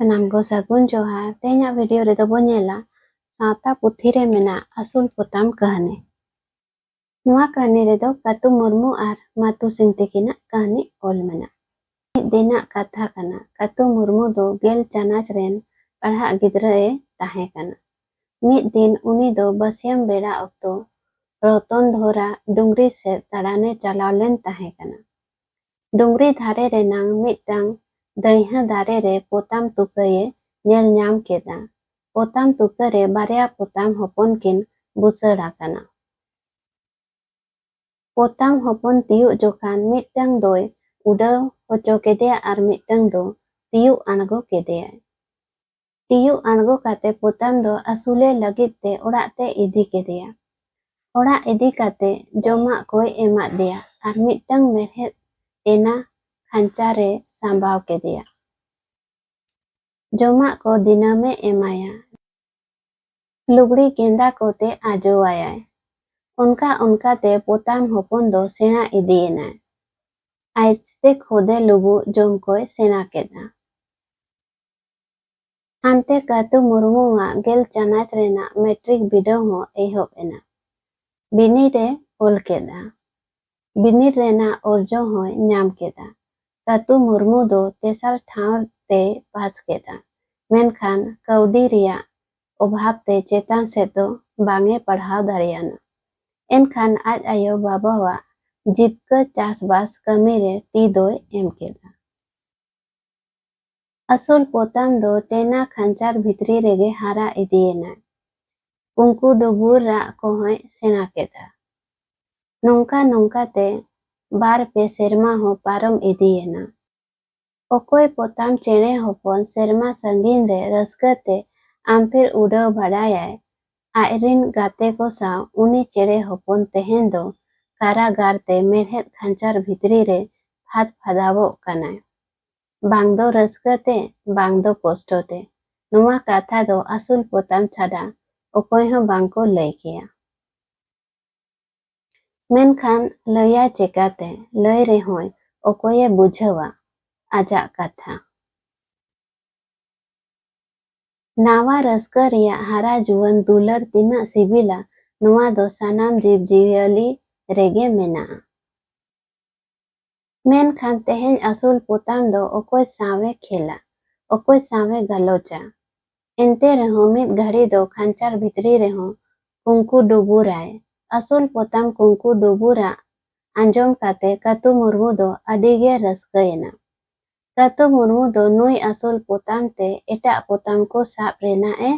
ᱥᱟᱱᱟᱢ ᱠᱚ ᱥᱟᱹᱜᱩᱱ ᱡᱚᱦᱟᱨ। ᱛᱮᱦᱮᱧᱟᱜ ᱵᱷᱤᱰᱤᱭᱳ ᱨᱮᱫᱚ ᱵᱚᱱ ᱧᱮᱞᱟ ᱥᱟᱶᱛᱟ ᱯᱩᱛᱷᱤ ᱨᱮ ᱢᱮᱱᱟᱜ ᱟᱥᱩᱞ ᱯᱚᱛᱟᱢ ᱠᱟᱹᱦᱱᱤ। ᱱᱚᱣᱟ ᱠᱟᱹᱦᱱᱤ ᱨᱮᱫᱚ ᱠᱟᱹᱛᱩ ᱢᱩᱨᱢᱩ ᱟᱨ ᱢᱟᱛᱩ ᱥᱤᱝ ᱛᱟᱹᱠᱤᱱᱟᱜ ᱠᱟᱹᱦᱱᱤ ᱚᱞ ᱢᱮᱱᱟᱜᱼᱟ। ᱢᱤᱫ ᱫᱤᱱᱟᱜ ᱠᱟᱛᱷᱟ ᱠᱟᱱᱟ। ᱠᱟᱹᱛᱩ ᱢᱩᱨᱢᱩ ᱫᱚ 10 ᱪᱟᱱᱟᱪ ᱨᱮᱱ ᱯᱟᱲᱦᱟᱜ ᱜᱤᱫᱽᱨᱟᱹᱭ ᱛᱟᱦᱮᱸ ᱠᱟᱱᱟ। ᱢᱤᱫ ᱫᱤᱱ ᱩᱱᱤ ᱫᱚ ᱵᱟᱹᱥᱭᱟᱹᱢ ᱵᱮᱲᱟ ᱚᱠᱛᱚ ᱨᱚᱛᱚᱱ ᱫᱷᱚᱨᱟ ᱰᱩᱝᱨᱤ ᱥᱮᱫ ᱫᱟᱬᱟᱱᱮ ᱪᱟᱞᱟᱣ ᱞᱮᱱ ᱛᱟᱦᱮᱸ ᱠᱟᱱᱟ। ᱰᱩᱝᱨᱤ ᱫᱷᱟᱨᱮ ᱨᱮᱱᱟᱝ ᱢᱤᱫᱴᱟᱝ ᱫᱟᱹᱭᱦᱟᱹ ᱫᱟᱨᱮ ᱨᱮ ᱯᱚᱛᱟᱢ ᱛᱩᱠᱟᱹᱭᱮ ᱧᱮᱞ ᱧᱟᱢ ᱠᱮᱫᱟ। ᱯᱚᱛᱟᱢ ᱛᱩᱠᱟᱹᱨᱮ ᱵᱟᱨᱭᱟ ᱯᱚᱛᱟᱢ ᱦᱚᱯᱚᱱ ᱠᱤᱱ ᱵᱩᱥᱟᱹᱲ ᱟᱠᱟᱱᱟ। ᱯᱚᱛᱟᱢ ᱦᱚᱯᱚᱱ ᱛᱤᱭᱳᱜ ᱡᱚᱠᱷᱟᱱ ᱢᱤᱫᱴᱟᱝ ᱫᱚᱭ ᱩᱰᱟᱹᱣ ᱦᱚᱪᱚ ᱠᱮᱫᱮᱭᱟ ᱟᱨ ᱢᱤᱫᱴᱟᱝ ᱫᱚ ᱛᱤᱭᱳᱜ ᱟᱬᱜᱚ ᱠᱮᱫᱮᱭᱟᱭ। ᱛᱤᱭᱳᱜ ᱟᱬᱜᱚ ᱠᱟᱛᱮ ᱯᱚᱛᱟᱢ ᱫᱚ ᱟᱹᱥᱩᱞᱮ ᱞᱟᱹᱜᱤᱫ ᱛᱮ ᱚᱲᱟᱜ ᱛᱮ ᱤᱫᱤ ᱠᱮᱫᱮᱭᱟ। ᱚᱲᱟᱜ ᱤᱫᱤ ᱠᱟᱛᱮ ᱡᱚᱢᱟᱜ ᱠᱚᱭ ᱮᱢᱟᱫ ᱫᱮᱭᱟ ᱟᱨ ᱢᱤᱫᱴᱟᱝ ᱢᱮᱬᱦᱮᱫ ᱮᱱᱟ ᱠᱷᱟᱧᱪᱟ ᱨᱮ ᱥᱟᱸᱵᱟᱣ ᱠᱮᱫᱮᱭᱟ। ᱡᱚᱢᱟᱜ ᱠᱚ ᱫᱤᱱᱟᱹᱢᱮ ᱮᱢᱟᱭᱟ। ᱞᱩᱜᱽᱲᱤ ᱜᱮᱸᱫᱟ ᱠᱚᱛᱮ ᱟᱡᱚᱣᱟᱭᱟᱭ। ᱚᱱᱠᱟ ᱚᱱᱠᱟᱛᱮ ᱯᱚᱛᱟᱢ ᱦᱚᱯᱚᱱ ᱫᱚ ᱥᱮᱬᱟ ᱤᱫᱤᱭᱮᱱᱟᱭ। ᱟᱡᱛᱮ ᱠᱷᱚᱫᱮ ᱞᱩᱵᱩᱜ ᱡᱚᱢ ᱠᱚᱭ ᱥᱮᱬᱟ ᱠᱮᱫᱟ। ᱦᱟᱱᱛᱮ ᱠᱟᱹᱛᱩ ᱢᱩᱨᱢᱩᱣᱟᱜ 10 ᱪᱟᱱᱟᱪ ᱨᱮᱱᱟᱜ ᱢᱮᱴᱨᱤᱠ ᱵᱤᱰᱟᱹᱣ ᱦᱚᱸ ᱮᱦᱚᱵ ᱮᱱᱟ। ᱵᱤᱱᱤᱰ-ᱮ ᱚᱞ ᱠᱮᱫᱟ। ᱵᱤᱱᱤᱰ ᱨᱮᱱᱟᱜ ᱚᱨᱡᱚ ᱦᱚᱸᱭ ᱧᱟᱢ ᱠᱮᱫᱟ। ᱠᱟᱹᱛᱩ ᱢᱩᱨᱢᱩ ᱫᱚ ᱛᱮᱥᱟᱨ ᱴᱷᱟᱶ ᱛᱮᱭ ᱯᱟᱥ ᱠᱮᱫᱟ। ᱢᱮᱱᱠᱷᱟᱱ ᱠᱟᱹᱣᱰᱤ ᱨᱮᱭᱟᱜ ᱚᱵᱷᱟᱵ ᱛᱮ ᱪᱮᱛᱟᱱ ᱥᱮᱫ ᱫᱚ ᱵᱟᱝ-ᱮ ᱯᱟᱲᱦᱟᱣ ᱫᱟᱲᱮᱭᱟᱱᱟ। ᱮᱱᱠᱷᱟᱱ ᱟᱡ ᱟᱭᱳ ᱵᱟᱵᱟᱣᱟᱜ ᱡᱤᱵᱠᱟᱹ ᱪᱟᱥᱵᱟᱥ ᱠᱟᱹᱢᱤᱨᱮ ᱛᱤ ᱫᱚᱭ ᱮᱢ ᱠᱮᱫᱟ। ᱟᱥᱩᱞ ᱯᱚᱛᱟᱢ ᱫᱚ ᱴᱮᱱᱟ ᱠᱷᱟᱧᱪᱟᱨ ᱵᱷᱤᱛᱨᱤ ᱨᱮᱜᱮ ᱦᱟᱨᱟ ᱤᱫᱤᱭᱮᱱᱟᱭ। ᱠᱩᱝᱠᱩ ᱰᱩᱵᱩᱨ ᱨᱟᱜ ᱠᱚᱦᱚᱸᱭ ᱥᱮᱬᱟ ᱠᱮᱫᱟ। ᱱᱚᱝᱠᱟ ᱱᱚᱝᱠᱟᱛᱮ 2-3 ᱥᱮᱨᱢᱟ ᱦᱚᱸ ᱯᱟᱨᱚᱢ ᱤᱫᱤᱭᱮᱱᱟ। ᱚᱠᱚᱭ ᱯᱚᱛᱟᱢ ᱪᱮᱬᱮ ᱦᱚᱯᱚᱱ ᱥᱮᱨᱢᱟ ᱥᱟᱺᱜᱤᱧ ᱨᱮ ᱨᱟᱹᱥᱠᱟᱹᱛᱮ ᱟᱢᱯᱷᱤᱨ ᱩᱰᱟᱹᱣ ᱵᱟᱲᱟᱭᱟᱭ ᱟᱡᱨᱤᱱ ᱜᱟᱛᱮ ᱠᱚ ᱥᱟᱶ ᱩᱱᱤ ᱪᱮᱬᱮ ᱦᱚᱯᱚᱱ ᱛᱮᱦᱮᱧ ᱫᱚ ᱠᱟᱨᱟᱜᱟᱨ ᱛᱮ ᱢᱮᱬᱦᱮᱫ ᱠᱷᱟᱧᱪᱟᱨ ᱵᱷᱤᱛᱨᱤ ᱨᱮ ᱯᱷᱟᱫ ᱯᱷᱟᱫᱟᱣᱚᱜ ᱠᱟᱱᱟᱭ। ᱵᱟᱝ ᱫᱚ ᱨᱟᱹᱥᱠᱟᱹᱛᱮ ᱵᱟᱝ ᱫᱚ ᱠᱚᱥᱴᱚ ᱛᱮ। ᱱᱚᱣᱟ ᱠᱟᱛᱷᱟ ᱫᱚ ᱟᱥᱩᱞ ᱯᱚᱛᱟᱢ ᱪᱷᱟᱰᱟ ᱚᱠᱚᱭ ᱦᱚᱸ ᱵᱟᱝᱠᱚ ᱞᱟᱹᱭ ᱠᱮᱭᱟ। ᱢᱮᱱᱠᱷᱟᱱ ᱞᱟᱹᱭᱟᱭ ᱪᱮᱠᱟᱛᱮ? ᱞᱟᱹᱭ ᱨᱮᱦᱚᱸᱭ ᱚᱠᱚᱭᱮ ᱵᱩᱡᱷᱟᱹᱣᱟ ᱟᱡᱟᱜ ᱠᱟᱛᱷᱟ। ᱱᱟᱣᱟ ᱨᱟᱹᱥᱠᱟᱹ ᱨᱮᱭᱟᱜ ᱦᱟᱨᱟ ᱡᱩᱣᱟᱹᱱ ᱫᱩᱞᱟᱹᱲ ᱛᱤᱱᱟᱹᱜ ᱥᱤᱵᱤᱞᱟ ᱱᱚᱣᱟ ᱫᱚ ᱥᱟᱱᱟᱢ ᱡᱤᱵᱽᱼᱡᱤᱭᱟᱹᱞᱤ ᱨᱮᱜᱮ ᱢᱮᱱᱟᱜᱼᱟ। ᱢᱮᱱᱠᱷᱟᱱ ᱛᱮᱦᱮᱧ ᱟᱥᱩᱞ ᱯᱚᱛᱟᱢ ᱫᱚ ᱚᱠᱚᱭ ᱥᱟᱶᱮ ᱠᱷᱮᱞᱟ, ᱚᱠᱚᱭ ᱥᱟᱶᱮ ᱜᱟᱞᱚᱪᱟ। ᱮᱱᱛᱮ ᱨᱮᱦᱚᱸ ᱢᱤᱫ ᱜᱷᱟᱹᱲᱤ ᱫᱚ ᱠᱷᱟᱧᱪᱟᱨ ᱵᱷᱤᱛᱨᱤ ᱨᱮᱦᱚᱸ ᱠᱩᱝᱠᱩ ᱰᱩᱵᱩᱨᱟᱭ। ᱟᱥᱩᱞ ᱯᱚᱛᱟᱢ ᱠᱩᱝᱠᱩ ᱰᱩᱵᱩᱨᱟᱜ ᱟᱸᱡᱚᱢ ᱠᱟᱛᱮ ᱠᱟᱹᱛᱩ ᱢᱩᱨᱢᱩ ᱫᱚ ᱟᱹᱰᱤᱜᱮ ᱨᱟᱹᱥᱠᱟᱹᱭᱮᱱᱟ। ᱠᱟᱹᱛᱩ ᱢᱩᱨᱢᱩ ᱫᱚ ᱱᱩᱭ ᱟᱥᱩᱞ ᱯᱚᱛᱟᱢ ᱛᱮ ᱮᱴᱟᱜ ᱯᱚᱛᱟᱢ ᱠᱚ ᱥᱟᱵ ᱨᱮᱱᱟᱜ ᱮ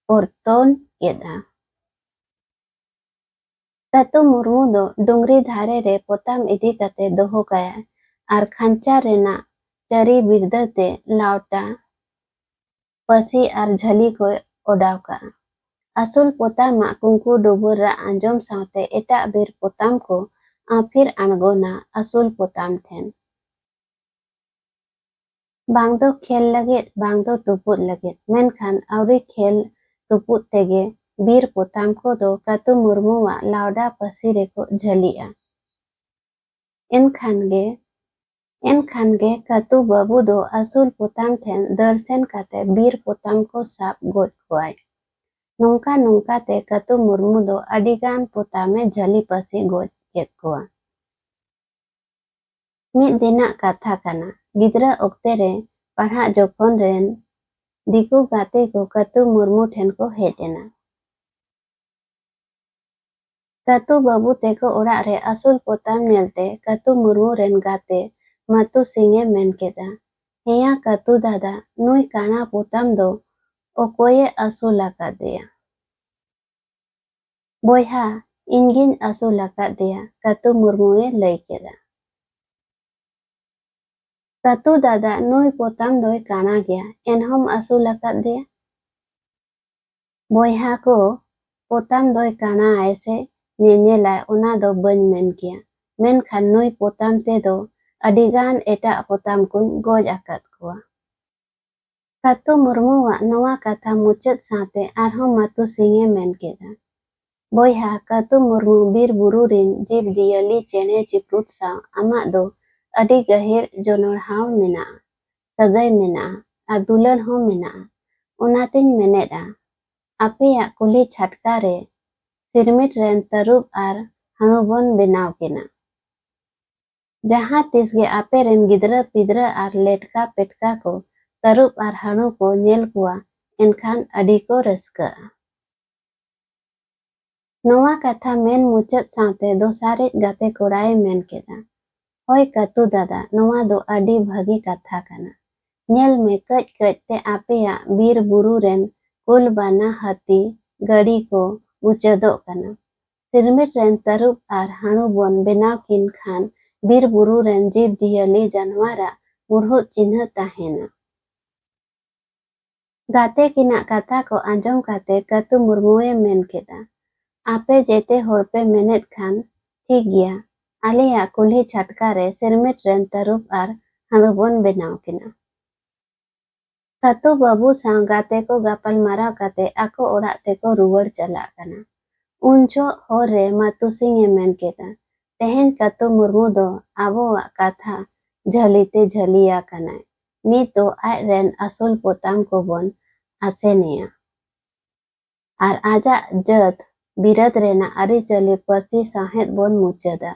ᱯᱚᱨᱛᱚᱱ ᱠᱮᱫᱟ। ᱠᱟᱹᱛᱩ ᱢᱩᱨᱢᱩ ᱫᱚ ᱰᱩᱝᱨᱤ ᱫᱷᱟᱨᱮ ᱨᱮ ᱯᱚᱛᱟᱢ ᱤᱫᱤ ᱠᱟᱛᱮ ᱫᱚᱦᱚ ᱠᱟᱭᱟᱭ ᱟᱨ ᱠᱷᱟᱧᱪᱟ ᱨᱮᱱᱟᱜ ᱪᱟᱹᱨᱤ ᱵᱤᱨᱫᱟᱹᱛᱮ ᱞᱟᱣᱴᱟ, ᱯᱟᱹᱥᱤ ᱟᱨ ᱡᱷᱟᱹᱞᱤ ᱠᱚᱭ ᱚᱰᱟᱣ ᱠᱟᱜᱼᱟ। ᱟᱥᱩᱞ ᱯᱚᱛᱟᱢᱟᱜ ᱠᱩᱝᱠᱩ ᱰᱩᱵᱩᱨ ᱨᱟᱜ ᱟᱸᱡᱚᱢ ᱥᱟᱶᱛᱮ ᱮᱴᱟᱜ ᱵᱤᱨ ᱯᱚᱛᱟᱢ ᱠᱚ ᱟᱹᱯᱷᱤᱨ ᱟᱬᱜᱚᱱᱟ ᱟᱥᱩᱞ ᱯᱚᱛᱟᱢ ᱴᱷᱮᱱ। ᱵᱟᱝ ᱫᱚ ᱠᱷᱮᱞ ᱞᱟᱹᱜᱤᱫ ᱵᱟᱝ ᱫᱚ ᱛᱩᱯᱩᱫ ᱞᱟᱹᱜᱤᱫ। ᱢᱮᱱᱠᱷᱟन ᱟᱹᱣᱨᱤ ᱠᱷᱮᱞ ᱛᱩᱯᱩᱫ ᱛᱮᱜᱮ ᱵᱤᱨ ᱯᱚᱛᱟᱢ ᱠᱚᱫᱚ ᱠᱟᱹᱛᱩ ᱢᱩᱨᱢᱩᱣᱟᱜ ᱞᱟᱣᱰᱟ ᱯᱟᱹᱥᱤ ᱨᱮᱠᱚ ᱡᱷᱟᱹᱞᱤᱜᱼᱟ। ᱮᱱᱠᱷᱟᱱ ᱜᱮ ᱠᱟᱹᱛᱩ ᱵᱟᱹᱵᱩ ᱫᱚ ᱟᱥᱩᱞ ᱯᱚᱛᱟᱢ ᱴᱷᱮᱱ ᱫᱟᱹᱲ ᱥᱮᱱ ᱠᱟᱛᱮ ᱵᱤᱨ ᱯᱚᱛᱟᱢ ᱠᱚ ᱥᱟᱵ ᱜᱚᱡ ᱠᱚᱣᱟᱭ। ᱱᱚᱝᱠᱟ ᱱᱚᱝᱠᱟᱛᱮ ᱠᱟᱹᱛᱩ ᱢᱩᱨᱢᱩ ᱫᱚ ᱟᱹᱰᱤᱜᱟᱱ ᱯᱚᱛᱟᱢᱮ ᱡᱷᱟᱹᱞᱤ ᱯᱟᱹᱥᱤ ᱜᱚᱡ ᱠᱮᱫ ᱠᱚᱣᱟ। ᱢᱤᱫ ᱫᱤᱱᱟᱜ ᱠᱟᱛᱷᱟ ᱠᱟᱱᱟ। ᱜᱤᱫᱽᱨᱟᱹ ᱚᱠᱛᱮ ᱨᱮ ᱯᱟᱲᱦᱟᱜ ᱡᱚᱠᱷᱚᱱ ᱨᱮᱱ ᱫᱤᱠᱩ ᱜᱟᱛᱮ ᱠᱚ ᱠᱟᱹᱛᱩ ᱢᱩᱨᱢᱩ ᱴᱷᱮᱱ ᱠᱚ ᱦᱮᱡ ᱮᱱᱟ। ᱠᱟᱹᱛᱩ ᱵᱟᱹᱵᱩ ᱛᱮᱠᱚ ᱚᱲᱟᱜ ᱨᱮ ᱟᱥᱩᱞ ᱯᱚᱛᱟᱢ ᱧᱮᱞᱛᱮ ᱠᱟᱹᱛᱩ ᱢᱩᱨᱢᱩ ᱨᱮᱱ ᱜᱟᱛᱮ ᱢᱟᱛᱩ ᱥᱤᱝᱼᱮ ᱢᱮᱱ ᱠᱮᱫᱟ, ᱦᱮᱸᱭᱟ ᱠᱟᱹᱛᱩ ᱫᱟᱫᱟ, ᱱᱩᱭ ᱠᱟᱬᱟ ᱯᱚᱛᱟᱢ ᱫᱚ ᱚᱠᱚᱭᱮ ᱟᱹᱥᱩᱞ ᱟᱠᱟᱫᱮᱭᱟ? ᱵᱚᱭᱦᱟ, ᱤᱧᱜᱤᱧ ᱟᱹᱥᱩᱞ ᱟᱠᱟᱫᱮᱭᱟ, ᱠᱟᱹᱛᱩ ᱢᱩᱨᱢᱩᱭ ᱞᱟᱹᱭ ᱠᱮᱫᱟ। ᱠᱟᱹᱛᱩ ᱫᱟᱫᱟ, ᱱᱩᱭ ᱯᱚᱛᱟᱢ ᱫᱚᱭ ᱠᱟᱬᱟ ᱜᱮᱭᱟ, ᱮᱱᱦᱚᱸᱢ ᱟᱹᱥᱩᱞ ᱟᱠᱟᱫᱮᱭᱟ? ᱵᱚᱭᱦᱟ ᱠᱚ, ᱯᱚᱛᱟᱢ ᱫᱚᱭ ᱠᱟᱬᱟᱟᱭ ᱥᱮ ᱧᱮᱧᱮᱞᱟᱭ ᱚᱱᱟ ᱫᱚ ᱵᱟᱹᱧ ᱢᱮᱱ ᱠᱮᱭᱟ। ᱢᱮᱱᱠᱷᱟᱱ ᱱᱩᱭ ᱯᱚᱛᱟᱢ ᱛᱮᱫᱚ ᱟᱹᱰᱤᱜᱟᱱ ᱮᱴᱟᱜ ᱯᱚᱛᱟᱢ ᱠᱚᱧ ᱜᱚᱡ ᱟᱠᱟᱫ ᱠᱚᱣᱟ। ᱠᱟᱹᱛᱩ ᱢᱩᱨᱢᱩᱣᱟᱜ ᱱᱚᱣᱟ ᱠᱟᱛᱷᱟ ᱢᱩᱪᱟᱹᱫ ᱥᱟᱶᱛᱮ ᱟᱨᱦᱚᱸ ᱢᱟᱛᱩ ᱥᱤᱝᱼᱮ ᱢᱮᱱ ᱠᱮᱫᱟ, ᱵᱚᱭᱦᱟ ᱠᱟᱹᱛᱩ ᱢᱩᱨᱢᱩ, ᱵᱤᱨ ᱵᱩᱨᱩ ᱨᱤᱱ ᱡᱤᱵᱽ ᱡᱤᱭᱟᱹᱞᱤ ᱪᱮᱬᱮ ᱪᱤᱯᱨᱩᱫ ᱥᱟᱶ ᱟᱢᱟᱜ ᱫᱚ ᱟᱹᱰᱤ ᱜᱟᱹᱦᱤᱨ ᱡᱚᱱᱚᱲᱦᱟᱣ ᱢᱮᱱᱟᱜᱼᱟ, ᱥᱟᱹᱜᱟᱹᱭ ᱢᱮᱱᱟᱜᱼᱟ। आर दुलार हों मेनाआ। ओनातेኝ मेनेदा आपेयाग कुल्ही छाटका रे सिरमिट रेन तरुब आर हाणु बोन बेनाव किना। जहाँ तीस गे आपे रेन गिदरा पिदरा आर लेटका पेटका को तरुब आर हाणु को नेल कुआ एनखान अडी को रस्काआ। नोवा कथा मेन मुचाद सावते दोसारिज गाते कोड़ाए मेन केदा, होय कातु दादा नोवा दो अडी भागी कथा काना। नेल में कच कच ते आपेया बीर बुरु रेन कुल बाना हाथी गड़ी को मुचादो काना। सिरमिट रेन तरुब आर हाणु बोन बेनाव किन खान बीर बुरु रेन जीव जियली जानवारा मुरहुत चिन्ह ताहेना। गाते किना कथा को आंजम काते कातु मुर्मुए मेन केदा, आपे जेते होड़पे मेनेद खान ठीक गया आलेया कुल्ही छाटका रे सिरमिट रेन तरुब आर हाणु बोन बेनाव किना। कातु बाबू साव गाते को गापल माराव काते आको ओड़ाग तेको रुवाड़ चलाग काना। उन जो होर रे मातुसिंगे मेन केदा, तेहेन कातु मुर्मू दो आबोवा कथा झलीते झलिया कानाय। नीत दो आज रेन असुल पोताम को बोन आसेनिया आर आजा जत बिरद रेना अरिचली पर्सी साहेद बोन मुचादा।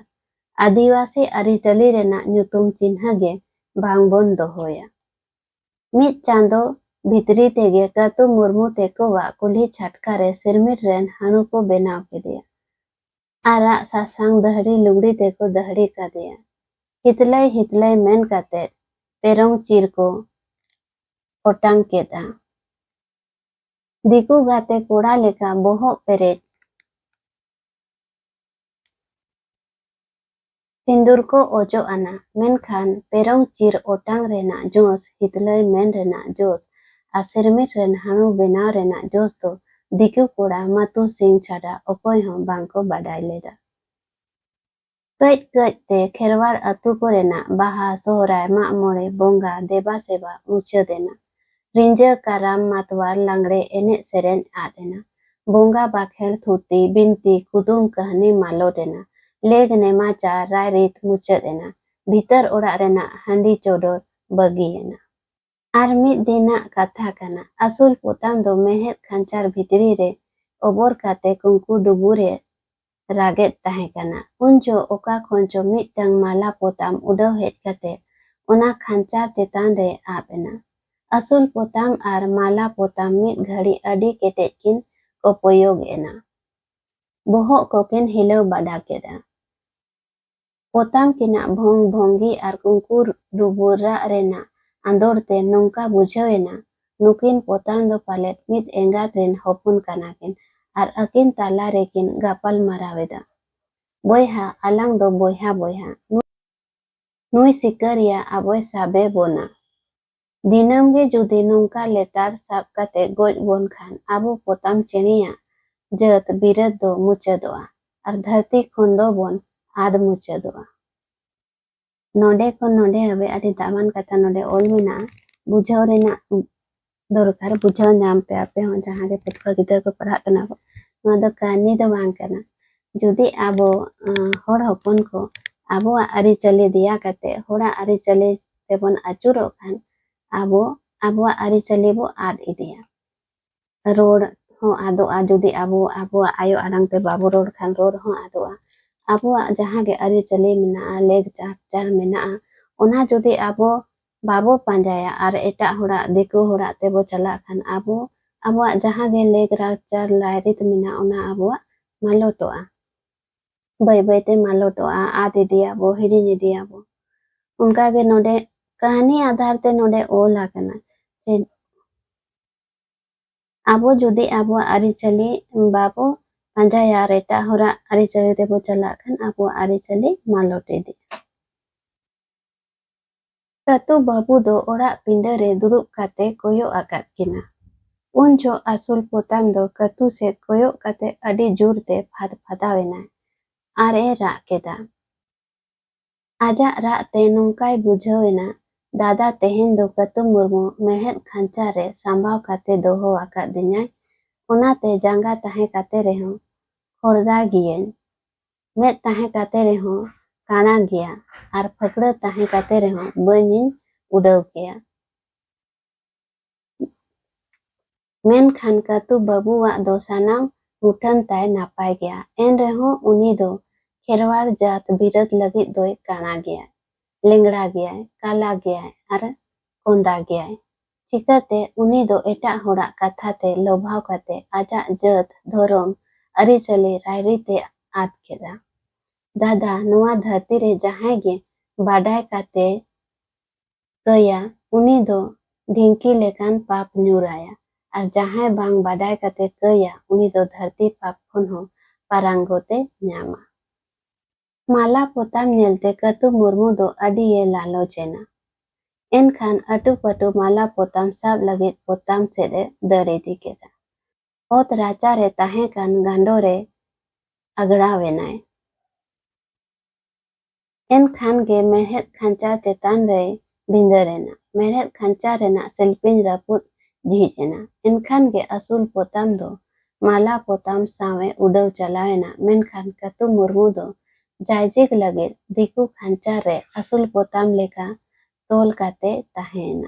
आदिवासी अरिचली रेना ᱧᱩᱛᱩᱢ चिन्ह गे बांग बोन दोहोया। मिद चांदो भितरी तेगे कातु मुर्मू तेको वा कुल्ही छाटका रे सिरमिट रेन हाणु को बेनाव केदिया। आरा सासांग दहड़ी लुगड़ी तेको दहड़ी कादिया। हितलय हितलय मेन काते पेरोंग चीर को ओटांग केदा। दिकू गाते कोड़ा लेका बोहोग पेरेज सिंदूर को ओजो आना, मेनखान पेरोंग चीर ओटांग रेना जोस हितलय मेन रेना जोस आर सिरमिट रेन हाणु बेनाव रेना जोस दो दिकू कोड़ा मातु सिंह छाड़ा अकोय हों बांको बाडाय लेदा। कच कच ते खेरवाड़ अतु को रेना बाहा सोहराय माग मोड़े बोंगा देबा सेबा मुचादेना। रिंजा काराम मातवार लांगड़े एने सेरेन आदेना। बोंगा बाखेड़ थुती बिनती कुदुम कहनी मालोडेना। लेग नेमाचा राय रीत मुचादेना। भीतर ओड़ा रेना हांडी चोडोर बगियेना। आर मिद दिना कथा काना। असुल पोताम दो मेहेद खांचार भितरी रे ओबोर काते कुंकू डुबू रे रागेद ताहे काना। उन जो ओका खोंचो मिदटांग माला पोताम उड़ाव हेज काते ओना खांचार चेतान रे आबेना। असुल पोताम आर माला पोताम मिद घड़ी अडी केटेज किन उपयोग एना। बोहोग कोकिन हिलाव बाडा केदा। पोताम किना भोंग भोंगी आर कुंकू डुबुरा रेना आंदोड़ ते नोंका बुझावेना नुकिन पोताम दो पालेत मिद एंगात रेन होपुन कानाकिन आर अकिन ताला रेकिन गापल मारावेदा। बोयहा आलांग दो बोयहा बोयहा नुई सिकरिया आबोय साबे बोना। दिनम गे जुदी नोंका लेतार साब काते गोज बोन खान आबो पोताम चेणिया जत बिरद दो मुचादोआ आर धरती खोन दो बोन आद मुचादोआ। नोडे को नोडे हबे आदि दामान कथा नोडे ओल मेना बुझाव रेना दरकार बुझाव नाम पे आपे हों जहाँ के पेटका गिदर को पढ़ा कना को नोआ दो कहानी दो बांग कना। जुदी आबो होड़ होपन को आबो आरी चले दिया काते होड़ा आरी चले तेबन आचुरो खान आबो आरी चले बो आद इदिया। रोड हो आदोआ जुदी आबो आयो आरांग पे बाबो रोड खान रोड हो आदोआ। आबो जहाँ के आरी चले मेना लेग चार मेना ओना जुदी आबो बाबो पांजाया आर एटा होड़ा दिकू होड़ा तेबो चला खान आबो जहाँ के लेग चार लायरित मेना ओना आबो मालोटोआ। बाय बाय ते मालोटोआ आद इदियाबो हिडिन इदियाबो। उनका के नोडे कहानी आधार ते नोडे ओला कना आबो जुदी आबो आरी चली बाबो पांजाया रेटा होरा आरी चली तेबो चला खान आबो आरी चली मालोटे दे। कातु बाबू दो ओड़ा पिंडा रे दुरुब काते कोयो आकाद किना। उन जो असुल पोताम दो कातु से कोयो काते अडी जोर ते फाद फादावेना आरे राग केदा। आजा राग ते नोंकाय बुझावेना दादा तेहेन दो कातु मुर्मू मेहेद खांचा रे सांभाव काते दोहो आकादिन्याय ओनाते जांगा ताहे काते रेहों खोड़दा गियेन मेद ताहे काते रेहों काना गिया आर फकड़ा ताहे काते रेहों बानिन उड़ाव केया। मेनखान कतु बाबुआग दो सानाम मुठन ताय नापाय गया एनरेहों उनी दो खेरवाड़ जात बिरद लगित दोय काना गया लेंगड़ा गया काला गया और कोंदा गया चिकाते उनी दो एटा होड़ा कथा ते लोभाव काते आजा जात धोरम अरिचली रायरीते आद केदा दादा नुआ धरती रे जहां गे बाडाय काते कया उनी दो ढिंकी लेकान पाप न्यूराया और जहां बांग बाडाय काते कया उनी दो धरती पाप खन हो पारांगोते न्यामा माला पोताम नेलते कतु मुर्मू दो अडी ये लालोचेना एनखान अटू पटू माला पोताम साब लगित पोताम सेदे दर इदी केदा ओत राचा रे ताहे कान गांडो रे अगड़ावेनाय एनखान गे मेहत खांचा चेतान रे भिंदरेना मेहत खांचा रेना सेल्पिन रापुत झीजेना एनखान गे असूल पोताम दो माला पोताम सावे उडव चलावेना मेनखान कतु मुर्मू दो जायजिक लगे दिकू खांचा रे असूल पोताम लेका तोल काते ताहेना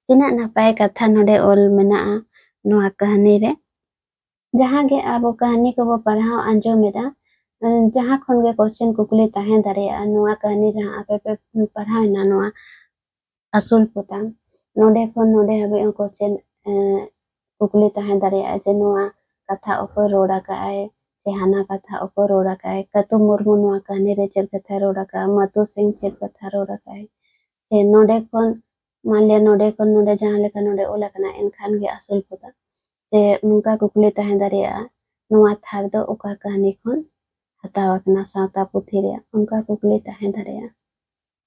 तिना नापाय कथा नोडे ओल मेना नुआ कहानी रे जहां गे आबो कहानी को बो पढ़ाओ अंजोमेदा जहां खन गे क्वेश्चन कुकली ताहे दाड़ेया नुआ कहानी जहां आपे पे पढ़ावेना नुआ असूल पोताम नोडे खन नोडे हबे क्वेश्चन कुकली ताहे दाड़ेया जे नुआ कथा ओको रोड़ा काए जे हाना कथा ओको रोड़ा काए कतु मुर्मू नुआ कहानी रे चेर कथा रोड़ा का मतु सिंह चेर कथा रोड़ा काए जे नोडे खन मानलिया नोडे खन नोडे जहां लेका नोडे ओला कना एनखान गे असूल पोता जे नुका कुकली ताहे दाड़ेया नुआ थार दो ओका कहानी खन हतावकना सावता पुथी रे उनका कुकली ताहे दाड़ेया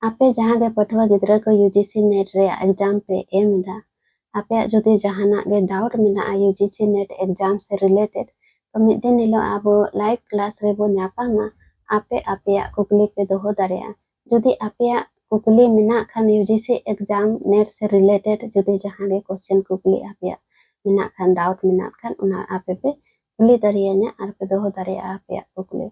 आपे जहां गे पठवा गिद्रा को यूजीसी नेट रे एग्जाम पे एमदा आपे जुदी जहाना गे डाउट मेना यूजीसी नेट एग्जाम से रिलेटेड तो मिद दिन हिलो आबो लाइव क्लास रे बो न्यापामा आपे आपेया कुकली पे दोहो दाड़ेया जुदी आपेया कुकली मेना खान यूजीसी एग्जाम नेट से रिलेटेड जुदी जहां गे क्वेश्चन कुकली आपेया मेना खान डाउट मेना खान उना आपे पे कुली दाड़ेया आर पे दोहो दाड़ेया आपेया कुकली